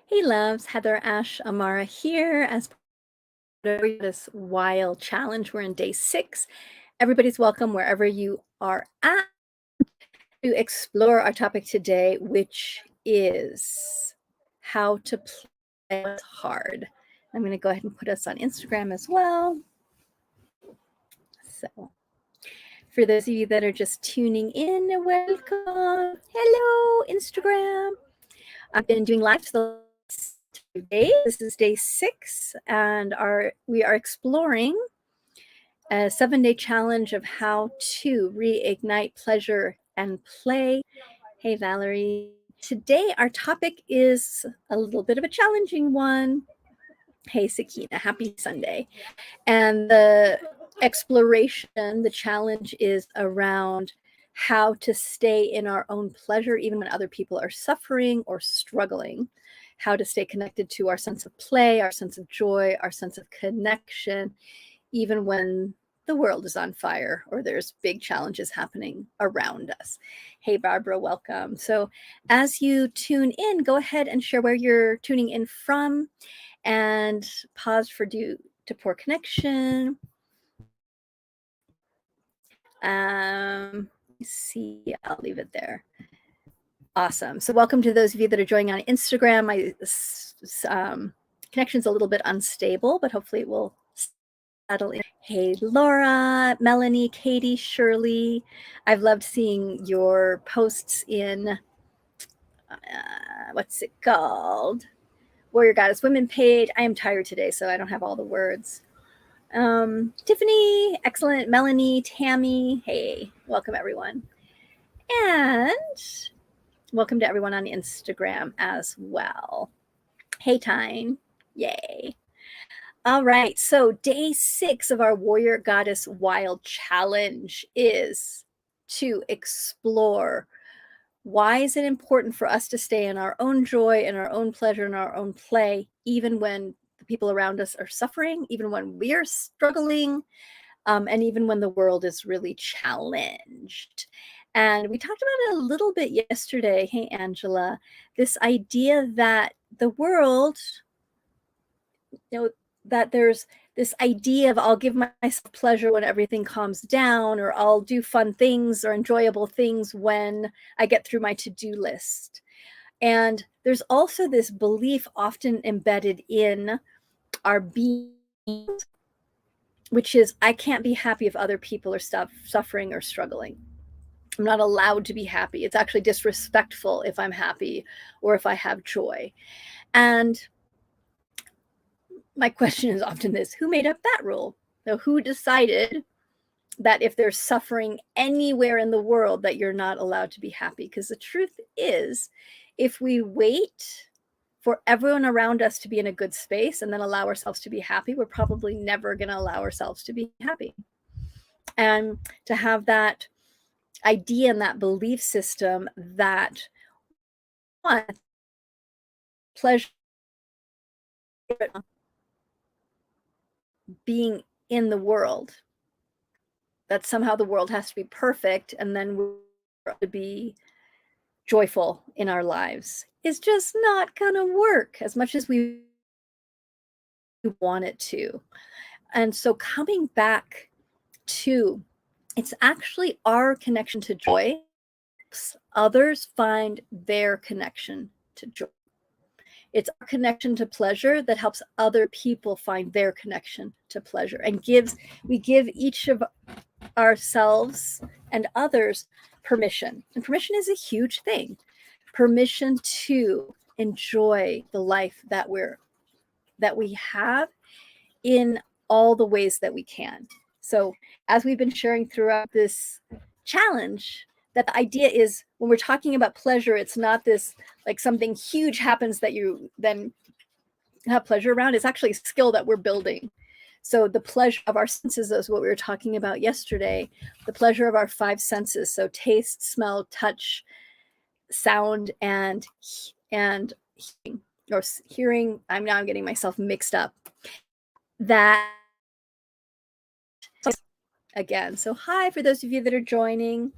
Hey loves, HeatherAsh Amara here as part of this wild challenge. We're in day 6. Everybody's welcome wherever you are at to explore our topic today, which is how to play what's hard. I'm going to go ahead and put us on Instagram as well. So for those of you that are just tuning in, welcome. Hello, Instagram. I've been doing lives the last 2 days. This is day 6, and we are exploring a 7-day challenge of how to reignite pleasure and play. Hey, Valerie. Today, our topic is a little bit of a challenging one. Hey, Sakina. Happy Sunday. And the exploration, the challenge is around how to stay in our own pleasure even when other people are suffering or struggling, how to stay connected to our sense of play, our sense of joy, our sense of connection, even when the world is on fire or there's big challenges happening around us. Hey, Barbara, welcome. So as you tune in, go ahead and share where you're tuning in from and pause for to poor connection. Let's see, I'll leave it there. Awesome. So welcome to those of you that are joining on Instagram. My connection's a little bit unstable, but hopefully it will settle in. Hey, Laura, Melanie, Katie, Shirley. I've loved seeing your posts in, what's it called? Warrior Goddess Women page. I am tired today, so I don't have all the words. Tiffany, excellent. Melanie, Tammy, hey, welcome everyone. And welcome to everyone on Instagram as well. Hey, Tyne, yay. All right, so day 6 of our Warrior Goddess Wild Challenge is to explore why is it important for us to stay in our own joy and our own pleasure and our own play, even when the people around us are suffering, even when we're struggling, and even when the world is really challenged. And we talked about it a little bit yesterday. Hey, Angela, this idea that the world, that there's this idea of I'll give myself pleasure when everything calms down, or I'll do fun things or enjoyable things when I get through my to-do list. And there's also this belief often embedded in our being, which is I can't be happy if other people are suffering or struggling. I'm not allowed to be happy. It's actually disrespectful if I'm happy or if I have joy. And my question is often this: who made up that rule? So who decided that if there's suffering anywhere in the world that you're not allowed to be happy? Because the truth is, if we wait for everyone around us to be in a good space and then allow ourselves to be happy, we're probably never going to allow ourselves to be happy. And to have that idea and that belief system that one, pleasure being in the world, that somehow the world has to be perfect and then we're to be joyful in our lives, is just not going to work as much as we want it to. And so coming back to, it's actually our connection to joy helps others find their connection to joy. It's our connection to pleasure that helps other people find their connection to pleasure, and we give each of ourselves and others permission. And permission is a huge thing. Permission to enjoy the life that we have in all the ways that we can. So as we've been sharing throughout this challenge, that the idea is when we're talking about pleasure, it's not this like something huge happens that you then have pleasure around. It's actually a skill that we're building. So the pleasure of our senses is what we were talking about yesterday, the pleasure of our 5 senses. So taste, smell, touch, sound, and hearing, or hearing. I'm getting myself mixed up. That again. So hi for those of you that are joining.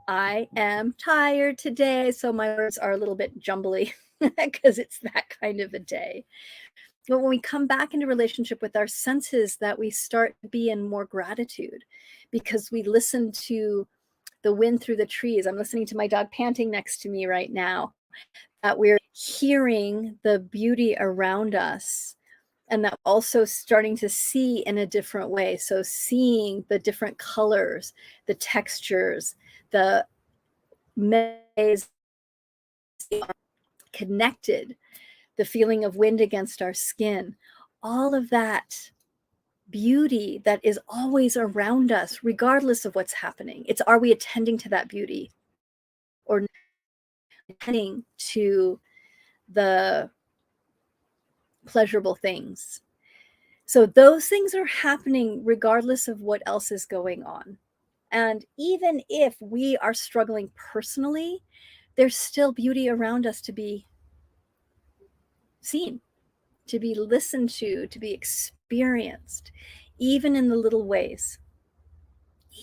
I am tired today. So my words are a little bit jumbly because it's that kind of a day. But when we come back into relationship with our senses, that we start to be in more gratitude because we listen to the wind through the trees. I'm listening to my dog panting next to me right now, that we're hearing the beauty around us, and that also starting to see in a different way. So seeing the different colors, the textures, the ways connected, the feeling of wind against our skin, all of that beauty that is always around us, regardless of what's happening. It's, are we attending to that beauty or attending to the pleasurable things? So those things are happening regardless of what else is going on. And even if we are struggling personally, there's still beauty around us to be seen, to be listened to be experienced, even in the little ways.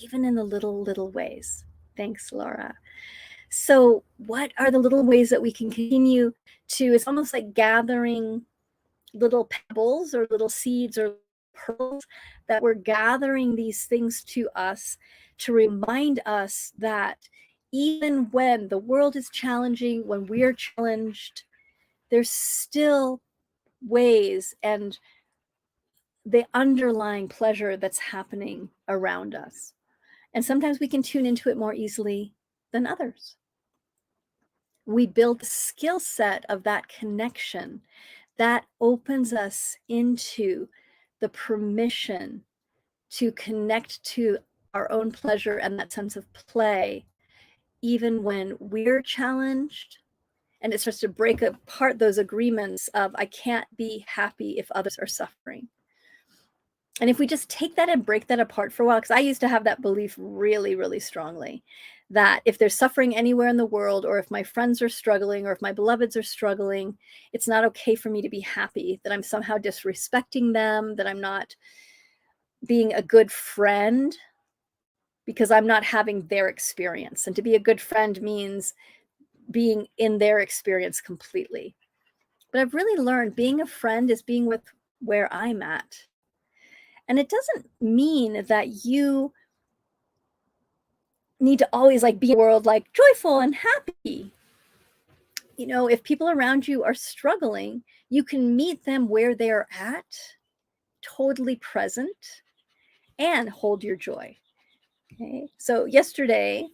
Even in the little ways. Thanks, Laura. So what are the little ways that we can continue to, it's almost like gathering little pebbles or little seeds or pearls, that we're gathering these things to us to remind us that even when the world is challenging, when we're challenged, there's still ways and the underlying pleasure that's happening around us. And sometimes we can tune into it more easily than others. We build the skill set of that connection that opens us into the permission to connect to our own pleasure and that sense of play, even when we're challenged. And it starts to break apart those agreements of, I can't be happy if others are suffering. And if we just take that and break that apart for a while, because I used to have that belief really, really strongly, that if there's suffering anywhere in the world, or if my friends are struggling, or if my beloveds are struggling, it's not okay for me to be happy, that I'm somehow disrespecting them, that I'm not being a good friend because I'm not having their experience. And to be a good friend means being in their experience completely. But I've really learned being a friend is being with where I'm at. And it doesn't mean that you need to always like be in the world like joyful and happy. You know, if people around you are struggling, you can meet them where they're at, totally present, and hold your joy. Okay. So yesterday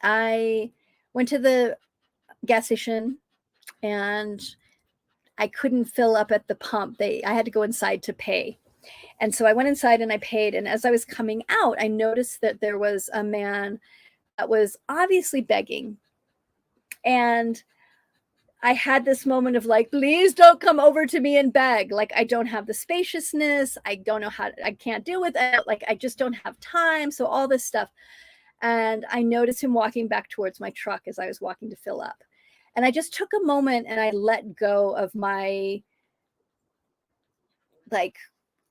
I went to the gas station and I couldn't fill up at the pump. I had to go inside to pay. And so I went inside and I paid. And as I was coming out, I noticed that there was a man that was obviously begging. And I had this moment of like, please don't come over to me and beg. Like, I don't have the spaciousness. I don't know how, I can't deal with it. Like, I just don't have time. So all this stuff. And I noticed him walking back towards my truck as I was walking to fill up. And I just took a moment and I let go of my like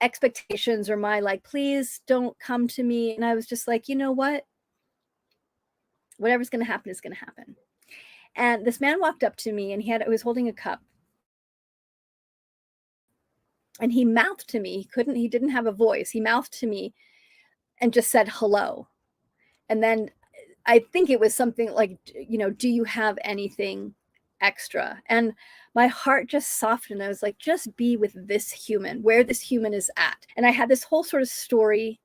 expectations or my like, please don't come to me. And I was just like, you know what? Whatever's going to happen is going to happen. And this man walked up to me and he was holding a cup. And he mouthed to me. He didn't have a voice. He mouthed to me and just said hello. And then I think it was something like, you know, do you have anything extra? And my heart just softened. I was like, just be with this human, where this human is at. And I had this whole sort of story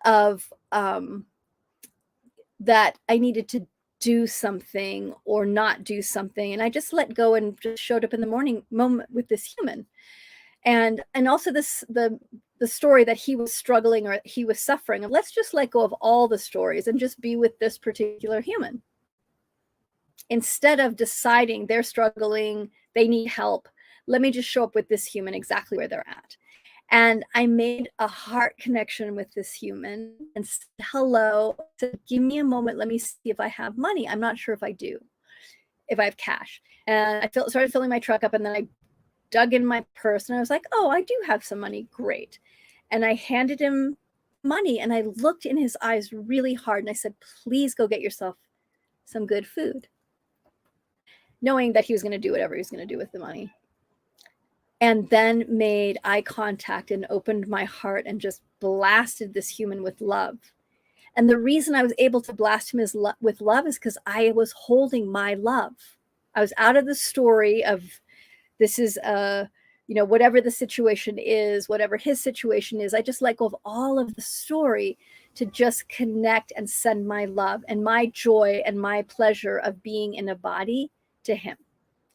of that I needed to do something or not do something. And I just let go and just showed up in the morning moment with this human. And also the story that he was struggling or he was suffering. Let's just let go of all the stories and just be with this particular human. Instead of deciding they're struggling, they need help, let me just show up with this human exactly where they're at. And I made a heart connection with this human and said, hello, said, give me a moment. Let me see if I have money. I'm not sure if I do, if I have cash. And I started filling my truck up, and then I dug in my purse and I was like, oh, I do have some money. Great. And I handed him money. And I looked in his eyes really hard and I said, please go get yourself some good food, knowing that he was going to do whatever he was going to do with the money. And then made eye contact and opened my heart and just blasted this human with love. And the reason I was able to blast him with love is because I was holding my love. I was out of the story of this is whatever the situation is, whatever his situation is. I just let go of all of the story to just connect and send my love and my joy and my pleasure of being in a body to him.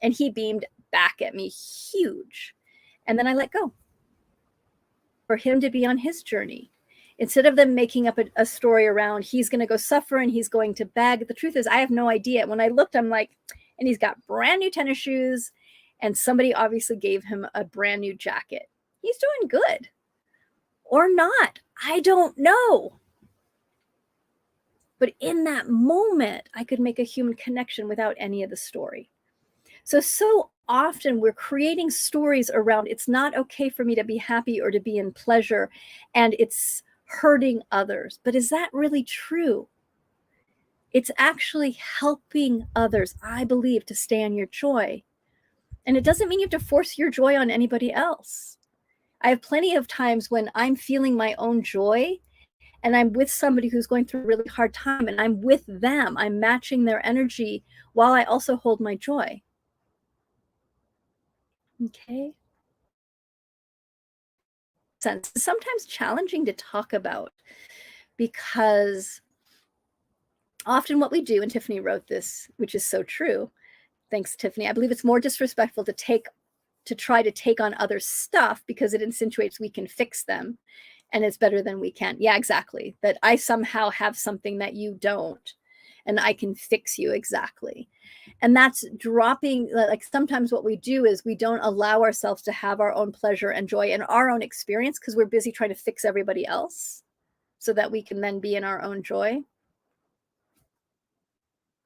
And he beamed back at me huge. And then I let go for him to be on his journey. Instead of them making up a story around he's going to go suffer and he's going to beg. The truth is, I have no idea. When I looked, I'm like, and he's got brand new tennis shoes and somebody obviously gave him a brand new jacket. He's doing good or not. I don't know. But in that moment, I could make a human connection without any of the story. So often we're creating stories around it's not okay for me to be happy or to be in pleasure, and it's hurting others. But is that really true? It's actually helping others, I believe, to stay in your joy. And it doesn't mean you have to force your joy on anybody else. I have plenty of times when I'm feeling my own joy and I'm with somebody who's going through a really hard time and I'm with them. I'm matching their energy while I also hold my joy. Okay. Sense is sometimes challenging to talk about because often what we do, and Tiffany wrote this, which is so true. Thanks, Tiffany. I believe it's more disrespectful to try to take on other stuff because it insinuates we can fix them and it's better than we can. Yeah, exactly. That I somehow have something that you don't and I can fix you. Exactly. And that's dropping, like sometimes what we do is we don't allow ourselves to have our own pleasure and joy and our own experience because we're busy trying to fix everybody else so that we can then be in our own joy.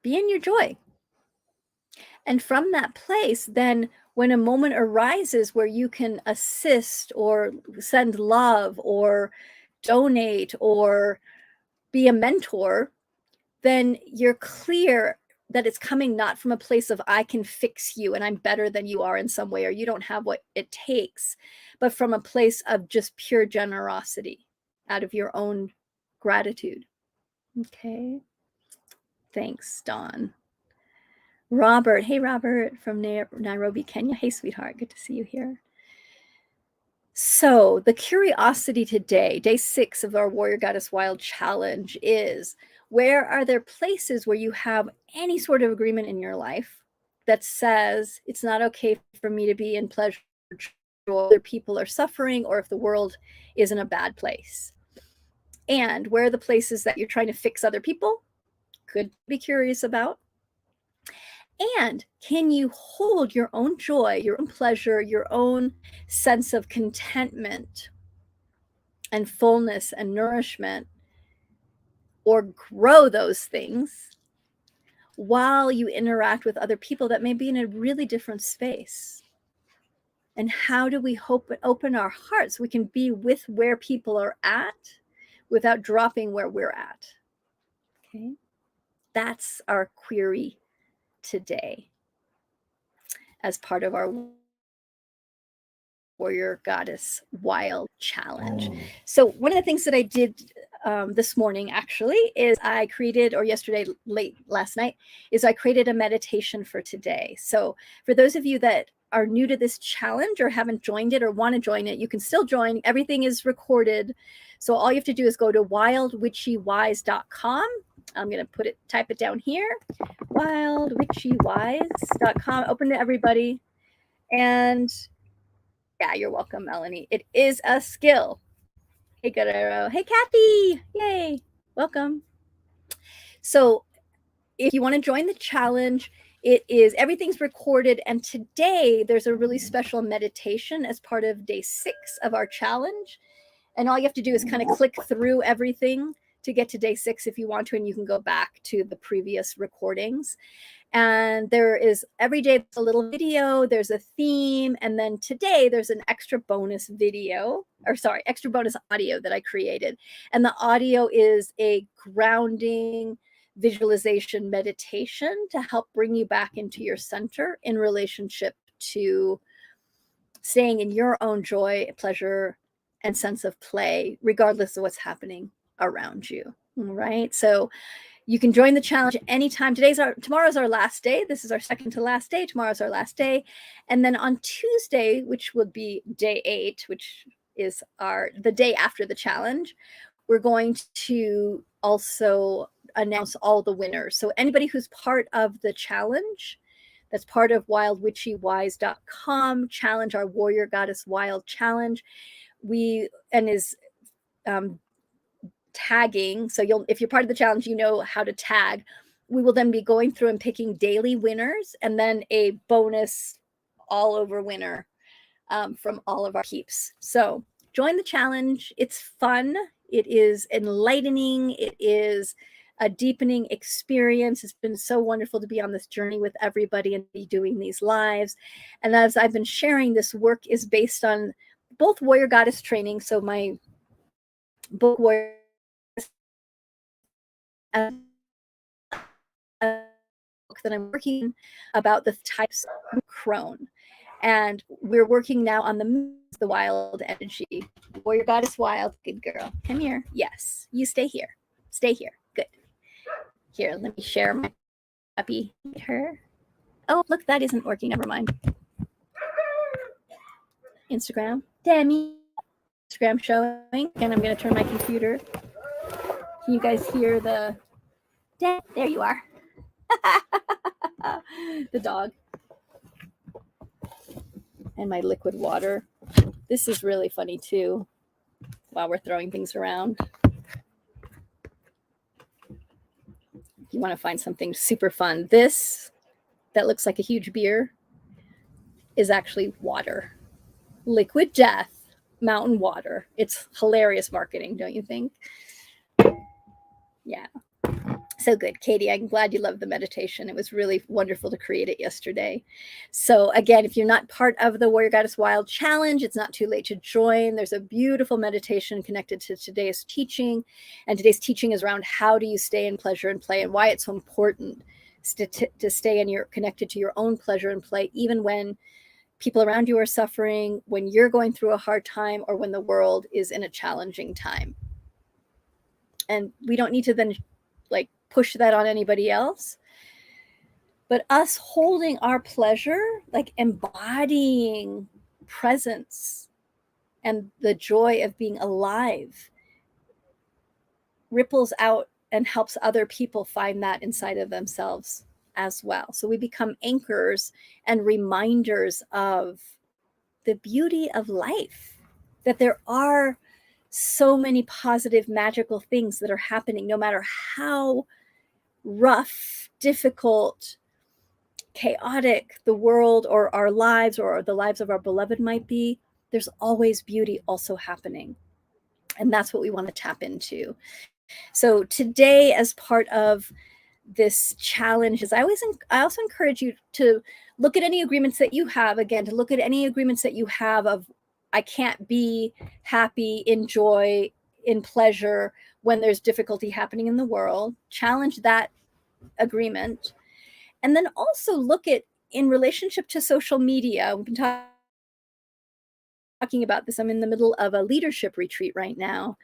Be in your joy. And from that place, then when a moment arises where you can assist or send love or donate or be a mentor, then you're clear that it's coming not from a place of I can fix you and I'm better than you are in some way or you don't have what it takes, but from a place of just pure generosity out of your own gratitude. Okay. Thanks, Dawn. Robert. Hey, Robert from Nairobi, Kenya. Hey, sweetheart. Good to see you here. So the curiosity today, day 6 of our Warrior Goddess Wild Challenge is, where are there places where you have any sort of agreement in your life that says it's not okay for me to be in pleasure or other people are suffering or if the world is in a bad place? And where are the places that you're trying to fix other people? Could be curious about. And can you hold your own joy, your own pleasure, your own sense of contentment and fullness and nourishment, or grow those things while you interact with other people that may be in a really different space? And how do we open our hearts so we can be with where people are at without dropping where we're at? Okay, that's our query today as part of our Warrior Goddess Wild Challenge. So one of the things that I did this morning actually is I created, or yesterday late last night, is I created a meditation for today. So for those of you that are new to this challenge or haven't joined it or want to join it, you can still join. Everything is recorded. So all you have to do is go to wildwitchywise.com. I'm going to type it down here, wildwitchywise.com. Open to everybody. And yeah, you're welcome, Melanie. It is a skill. Hey, Guerrero. Hey, Kathy. Yay. Welcome. So if you want to join the challenge, everything's recorded. And today there's a really special meditation as part of day 6 of our challenge. And all you have to do is kind of click through everything to get to day 6 if you want to, and you can go back to the previous recordings. And there is every day there's a little video, there's a theme, and then today there's an extra bonus video, or sorry, extra bonus audio that I created. And the audio is a grounding visualization meditation to help bring you back into your center in relationship to staying in your own joy, pleasure, and sense of play, regardless of what's happening around you. All right. So you can join the challenge anytime. Tomorrow's our last day. This is our second to last day. Tomorrow's our last day. And then on Tuesday, which would be day 8, which is the day after the challenge, we're going to also announce all the winners. So anybody who's part of the challenge, that's part of wildwitchywise.com challenge, our Warrior Goddess Wild challenge, is tagging. So if you're part of the challenge, you know how to tag. We will then be going through and picking daily winners and then a bonus all over winner from all of our keeps. So join the challenge. It's fun. It is enlightening. It is a deepening experience. It's been so wonderful to be on this journey with everybody and be doing these lives. And as I've been sharing, this work is based on both Warrior Goddess training. So my book, Warrior that I'm working about the types of crone. And we're working now on the wild energy. Warrior Goddess Wild. Good girl. Come here. Yes. You stay here. Stay here. Good. Here, let me share my puppy. Her. Oh, look, that isn't working. Never mind. Instagram. Demi. Instagram showing. And I'm going to turn my computer. Can you guys hear the... There you are. The dog. And my liquid water. This is really funny too, while we're throwing things around. If you want to find something super fun, this that looks like a huge beer is actually water. Liquid Death mountain water. It's hilarious marketing, don't you think? Yeah. So good, Katie. I'm glad you loved the meditation. It was really wonderful to create it yesterday. So again, if you're not part of the Warrior Goddess Wild Challenge, it's not too late to join. There's a beautiful meditation connected to today's teaching. And today's teaching is around how do you stay in pleasure and play and why it's so important to stay connected to your own pleasure and play, even when people around you are suffering, when you're going through a hard time, or when the world is in a challenging time. And we don't need to then push that on anybody else, but us holding our pleasure, embodying presence and the joy of being alive, ripples out and helps other people find that inside of themselves as well. So we become anchors and reminders of the beauty of life, that there are so many positive, magical things that are happening, no matter how rough, difficult, chaotic the world or our lives or the lives of our beloved might be. There's always beauty also happening. And that's what we want to tap into. So today, as part of this challenge, is I also encourage you to look at any agreements that you have, to look at any agreements that you have of, I can't be happy, in joy, in pleasure when there's difficulty happening in the world. Challenge that agreement. And then also look at, in relationship to social media, we've been talking about this. I'm in the middle of a leadership retreat right now.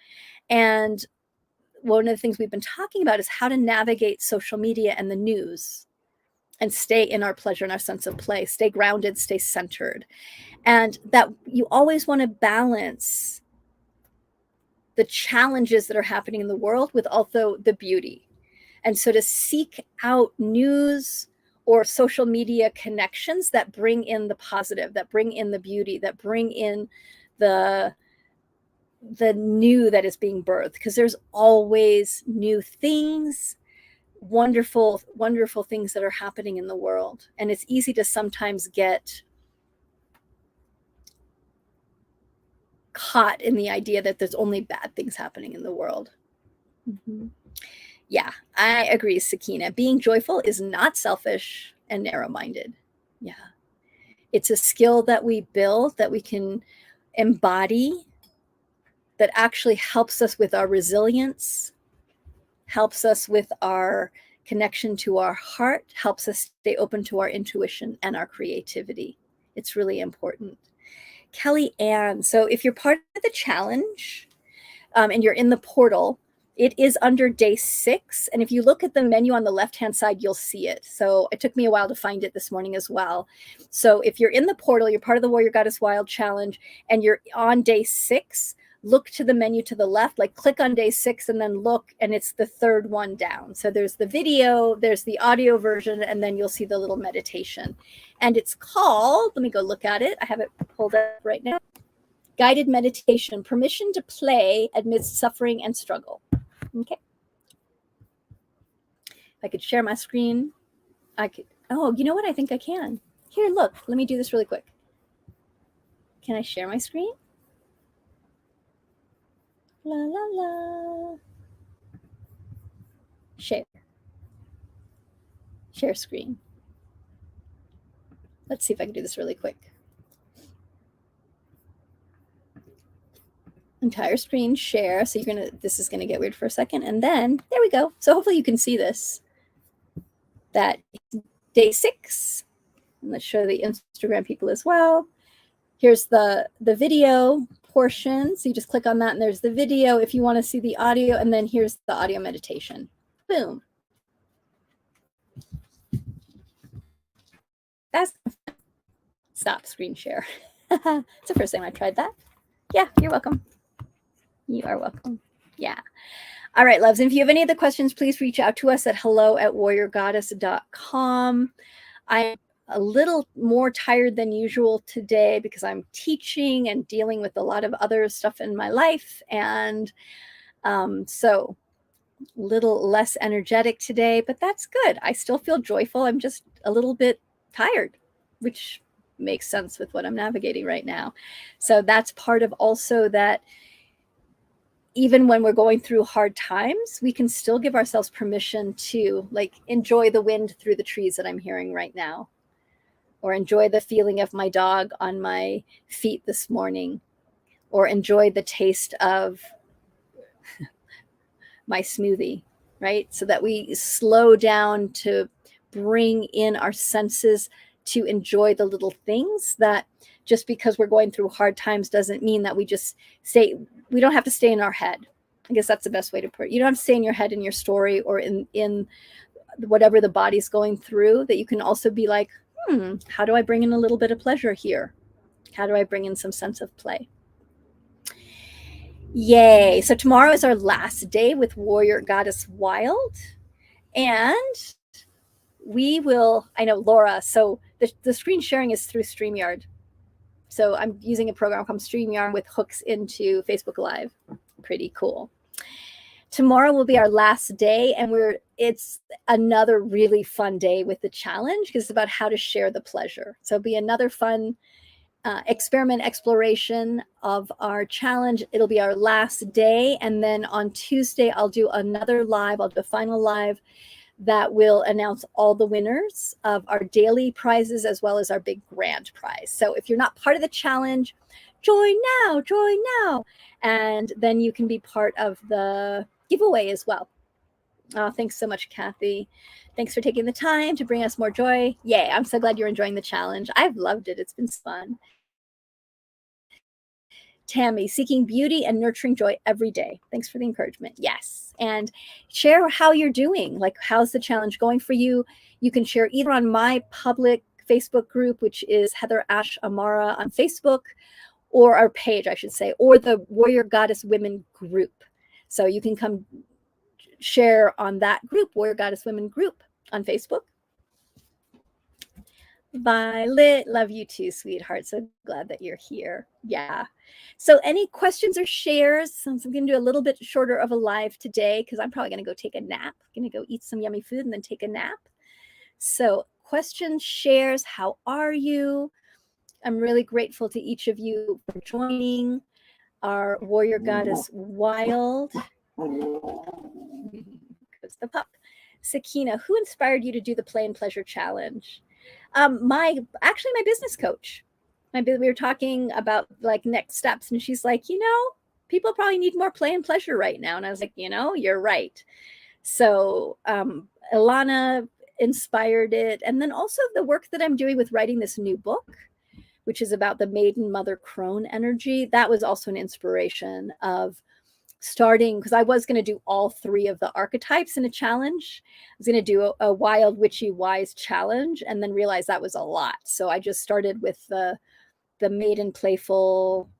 And one of the things we've been talking about is how to navigate social media and the news and stay in our pleasure and our sense of play, stay grounded, stay centered. And that you always want to balance the challenges that are happening in the world with also the beauty. And so to seek out news or social media connections that bring in the positive, that bring in the beauty, that bring in the new that is being birthed, because there's always new things, wonderful, wonderful things that are happening in the world. And it's easy to sometimes get caught in the idea that there's only bad things happening in the world. Mm-hmm. Yeah, I agree, Sakina. Being joyful is not selfish and narrow-minded. Yeah. It's a skill that we build, that we can embody, that actually helps us with our resilience, helps us with our connection to our heart, helps us stay open to our intuition and our creativity. It's really important. Kelly Ann, so if you're part of the challenge and you're in the portal, it is under day 6. And if you look at the menu on the left-hand side, you'll see it. So it took me a while to find it this morning as well. So if you're in the portal, you're part of the Warrior Goddess Wild Challenge, and you're on day 6, look to the menu to the left, like click on day 6 and then look, and it's the third one down. So there's the video, there's the audio version, and then you'll see the little meditation. And it's called, let me go look at it. I have it pulled up right now. Guided Meditation, Permission to Play Amidst Suffering and Struggle. Okay. If I could share my screen, I could. Oh, you know what? I think I can. Here, look. Let me do this really quick. Can I share my screen? La, la, la. Share. Share screen. Let's see if I can do this really quick. Entire screen share. So this is gonna get weird for a second. And then there we go. So hopefully you can see this. That day 6. And let's show the Instagram people as well. Here's the video portion. So you just click on that and there's the video if you want to see the audio. And then here's the audio meditation. Boom. That's stop screen share. It's the first time I've tried that. Yeah, you're welcome. You are welcome. Yeah. All right, loves. And if you have any other questions, please reach out to us at hello@warriorgoddess.com. I'm a little more tired than usual today because I'm teaching and dealing with a lot of other stuff in my life. And so a little less energetic today, but that's good. I still feel joyful. I'm just a little bit tired, which makes sense with what I'm navigating right now. So that's part of also that even when we're going through hard times, we can still give ourselves permission to like enjoy the wind through the trees that I'm hearing right now, or enjoy the feeling of my dog on my feet this morning, or enjoy the taste of my smoothie, right? So that we slow down to bring in our senses to enjoy the little things. That just because we're going through hard times doesn't mean that we just stay, we don't have to stay in our head. I guess that's the best way to put it. You don't have to stay in your head in your story or in whatever the body's going through, that you can also be like, how do I bring in a little bit of pleasure here? How do I bring in some sense of play? Yay. So tomorrow is our last day with Warrior Goddess Wild. And we will, I know Laura, so the screen sharing is through StreamYard. So I'm using a program called StreamYard with hooks into Facebook Live. Pretty cool. Tomorrow will be our last day, and it's another really fun day with the challenge because it's about how to share the pleasure. So it'll be another fun experiment exploration of our challenge. It'll be our last day, and then on Tuesday I'll do another live. I'll do a final live that will announce all the winners of our daily prizes as well as our big grand prize. So if you're not part of the challenge, join now, and then you can be part of the giveaway as well. Thanks so much, Kathy. Thanks for taking the time to bring us more joy. Yay, I'm so glad you're enjoying the challenge. I've loved it. It's been fun. Tammy, seeking beauty and nurturing joy every day. Thanks for the encouragement. Yes. And share how you're doing. Like, how's the challenge going for you? You can share either on my public Facebook group, which is HeatherAsh Amara on Facebook, or our page, I should say, or the Warrior Goddess Women group. So you can come share on that group, Warrior Goddess Women group on Facebook. Violet, love you too, sweetheart. So glad that you're here. Yeah. So any questions or shares? So I'm going to do a little bit shorter of a live today because I'm probably going to go take a nap. I'm going to go eat some yummy food and then take a nap. So questions, shares, how are you? I'm really grateful to each of you for joining our Warrior Goddess Wild. the pup. Sakina, who inspired you to do the Play and Pleasure Challenge? My business coach. We were talking about like next steps, and she's like, people probably need more play and pleasure right now. And I was like, you're right. So Ilana inspired it. And then also the work that I'm doing with writing this new book, which is about the maiden mother crone energy. That was also an inspiration of starting, because I was going to do all 3 of the archetypes in a challenge. I was going to do a wild, witchy, wise challenge, and then realized that was a lot. So I just started with the maiden, playful,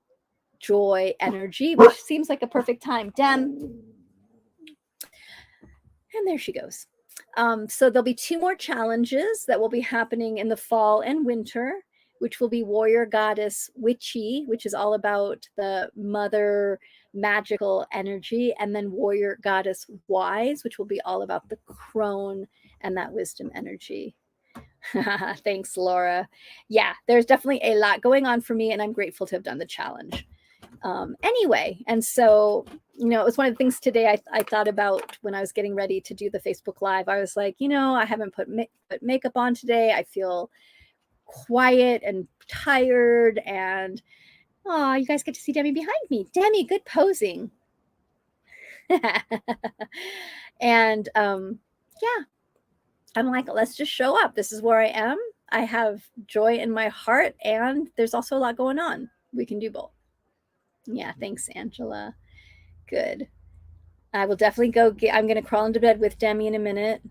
joy energy, which seems like a perfect time. Dem. And there she goes. So there'll be 2 more challenges that will be happening in the fall and winter, which will be Warrior Goddess Witchy, which is all about the mother magical energy, and then Warrior Goddess Wise, which will be all about the crone and that wisdom energy. Thanks, Laura. Yeah, there's definitely a lot going on for me, and I'm grateful to have done the challenge. Anyway, and so, it was one of the things today I thought about when I was getting ready to do the Facebook Live. I was like, I haven't put makeup on today. I feel quiet and tired, and you guys get to see Demi behind me. Demi, good posing. And yeah, I'm like, let's just show up. This is where I am. I have joy in my heart, and there's also a lot going on. We can do both. Yeah, thanks, Angela. Good. I will definitely I'm going to crawl into bed with Demi in a minute.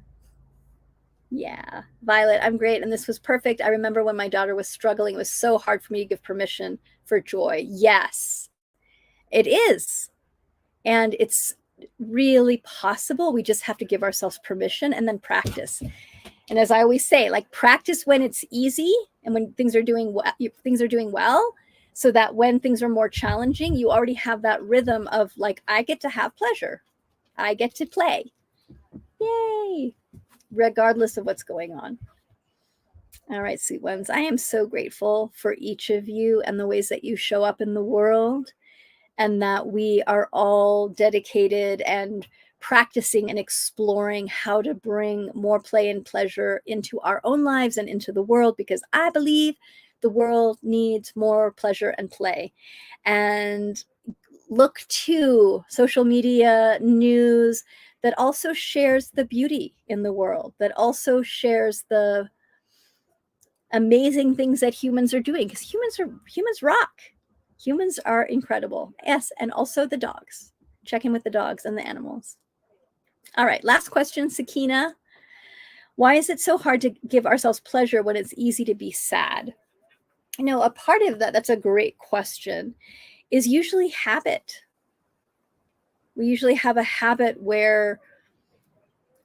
Yeah. Violet, I'm great. And this was perfect. I remember when my daughter was struggling, it was so hard for me to give permission for joy. Yes, it is. And it's really possible. We just have to give ourselves permission and then practice. And as I always say, like, practice when it's easy and when things are doing well, so that when things are more challenging, you already have that rhythm of like, I get to have pleasure. I get to play. Yay. Regardless of what's going on. All right, sweet ones. I am so grateful for each of you and the ways that you show up in the world, and that we are all dedicated and practicing and exploring how to bring more play and pleasure into our own lives and into the world, because I believe the world needs more pleasure and play. And look to social media news that also shares the beauty in the world, that also shares the amazing things that humans are doing, because humans rock. Humans are incredible. Yes, and also the dogs. Check in with the dogs and the animals. All right, last question, Sakina. Why is it so hard to give ourselves pleasure when it's easy to be sad? A part of that's a great question, is usually habit. We usually have a habit where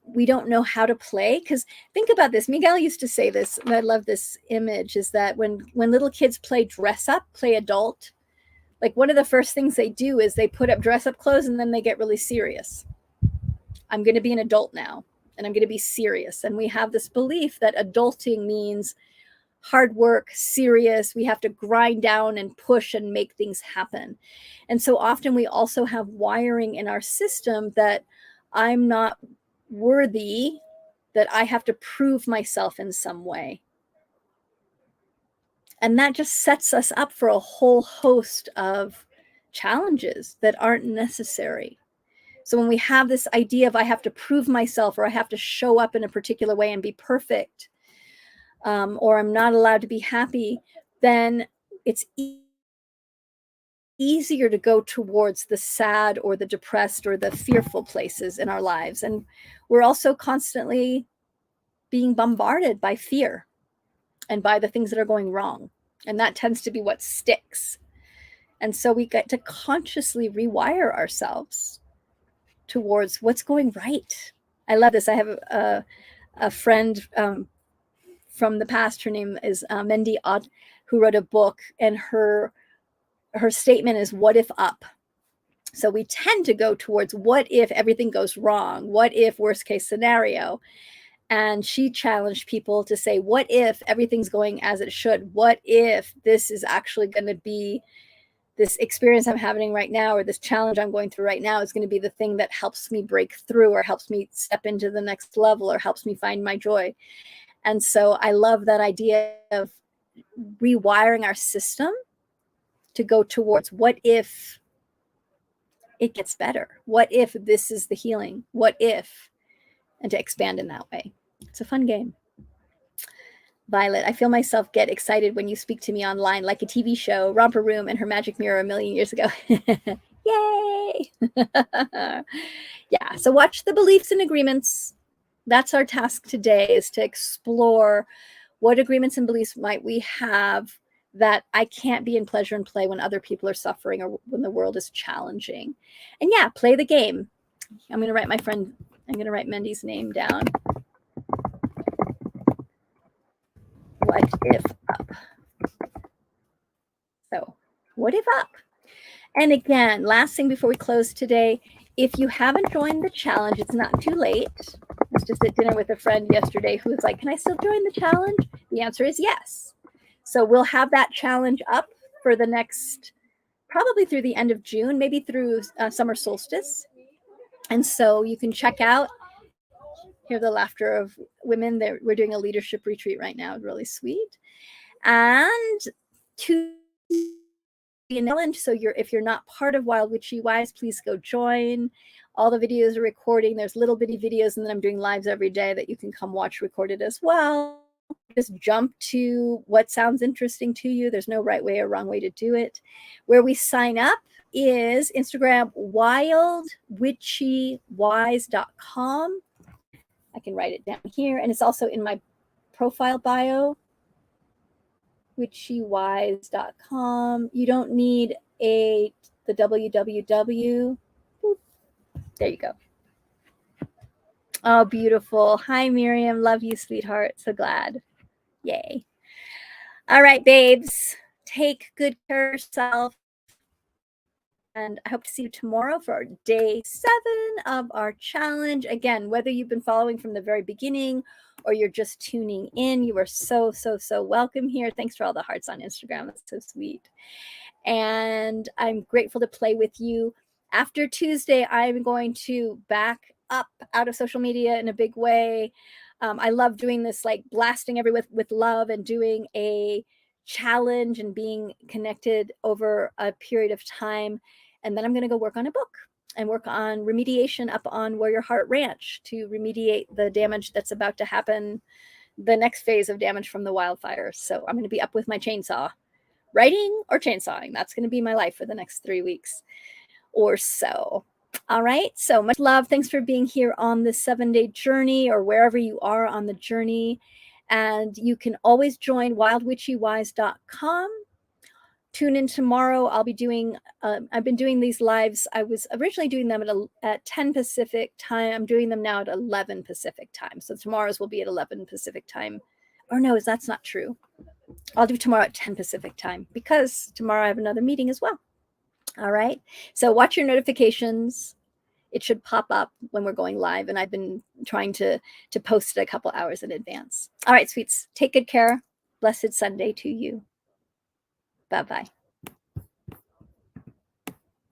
we don't know how to play. Because think about this. Miguel used to say this, and I love this image, is that when little kids play dress up, play adult, like one of the first things they do is they put up dress up clothes, and then they get really serious. I'm going to be an adult now, and I'm going to be serious. And we have this belief that adulting means hard work, serious. We have to grind down and push and make things happen. And so often we also have wiring in our system that I'm not worthy, that I have to prove myself in some way. And that just sets us up for a whole host of challenges that aren't necessary. So when we have this idea of I have to prove myself, or I have to show up in a particular way and be perfect, or I'm not allowed to be happy, then it's easier to go towards the sad or the depressed or the fearful places in our lives. And we're also constantly being bombarded by fear and by the things that are going wrong. And that tends to be what sticks. And so we get to consciously rewire ourselves towards what's going right. I love this. I have a friend from the past. Her name is Mendy Ott, who wrote a book, and her statement is, what if up? So we tend to go towards what if everything goes wrong? What if worst case scenario? And she challenged people to say, what if everything's going as it should? What if this is actually going to be this experience I'm having right now, or this challenge I'm going through right now, is going to be the thing that helps me break through, or helps me step into the next level, or helps me find my joy. And so I love that idea of rewiring our system to go towards, what if it gets better? What if this is the healing? What if? And to expand in that way. It's a fun game. Violet, I feel myself get excited when you speak to me online, like a TV show, Romper Room and Her Magic Mirror a million years ago. Yay! Yeah, so watch the beliefs and agreements. That's our task today, is to explore what agreements and beliefs might we have that I can't be in pleasure and play when other people are suffering, or when the world is challenging. And yeah, play the game. I'm going to write Mendy's name down. What if up? So, what if up? And again, last thing before we close today, if you haven't joined the challenge, it's not too late. I was just at dinner with a friend yesterday who was like, can I still join the challenge? The answer is yes. So we'll have that challenge up for the next, probably through the end of June, maybe through summer solstice. And so you can check out, hear the laughter of women. We're doing a leadership retreat right now. Really sweet. And to challenge. So if you're not part of Wild Witchy Wise, please go join. All the videos are recording. There's little bitty videos, and then I'm doing lives every day that you can come watch recorded as well. Just jump to what sounds interesting to you. There's no right way or wrong way to do it. Where we sign up is Instagram, wildwitchywise.com. I can write it down here, and it's also in my profile bio, witchywise.com. You don't need the www. Boop. There you go. Oh, beautiful. Hi, Miriam. Love you, sweetheart. So glad. Yay. All right, babes. Take good care of yourself. And I hope to see you tomorrow for day 7 of our challenge. Again, whether you've been following from the very beginning or you're just tuning in, you are so, so, so welcome here. Thanks for all the hearts on Instagram. That's so sweet. And I'm grateful to play with you. After Tuesday, I'm going to back up out of social media in a big way. I love doing this, like blasting everyone with love, and doing a challenge and being connected over a period of time. And then I'm going to go work on a book and work on remediation up on Warrior Heart Ranch to remediate the damage that's about to happen, the next phase of damage from the wildfires. So I'm going to be up with my chainsaw, writing or chainsawing. That's going to be my life for the next 3 weeks or so. All right. So much love. Thanks for being here on this 7-day journey, or wherever you are on the journey. And you can always join wildwitchywise.com. Tune in tomorrow. I'll be doing, I've been doing these lives. I was originally doing them at 10 Pacific time. I'm doing them now at 11 Pacific time. So tomorrow's will be at 11 Pacific time. Or no, that's not true. I'll do tomorrow at 10 Pacific time, because tomorrow I have another meeting as well. All right. So watch your notifications. It should pop up when we're going live. And I've been trying to post it a couple hours in advance. All right, sweets. Take good care. Blessed Sunday to you. Bye-bye.